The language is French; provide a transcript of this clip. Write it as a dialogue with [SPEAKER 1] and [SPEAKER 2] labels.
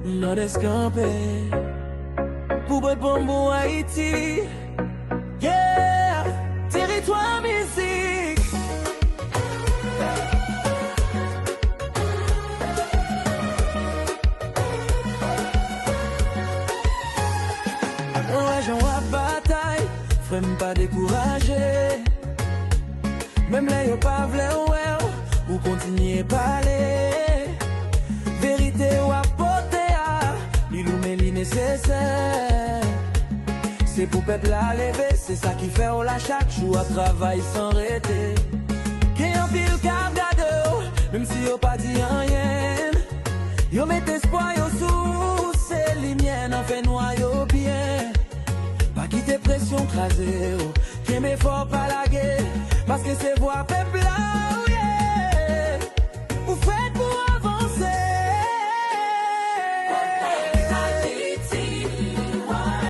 [SPEAKER 1] Nòdès campé pour BOB-PROMO-HAïTI. Yeah, territoire musique. Ouais, j'en vois bataille, frère pas découragé. Même là, y'a pas v'lè ou continuer parler. Vérité ou apporter à l'illumer nécessaire. C'est pour peuple à lever, c'est ça qui fait ou la chaque jour à travail sans arrêter. Qu'il y a un pile cap même si y'a pas dit rien. Yo met espoir yo sous, c'est les miennes, en fait noyau bien. Pas quitter pression crasée, qui m'est fort pas la guerre, parce que c'est voix peuple là.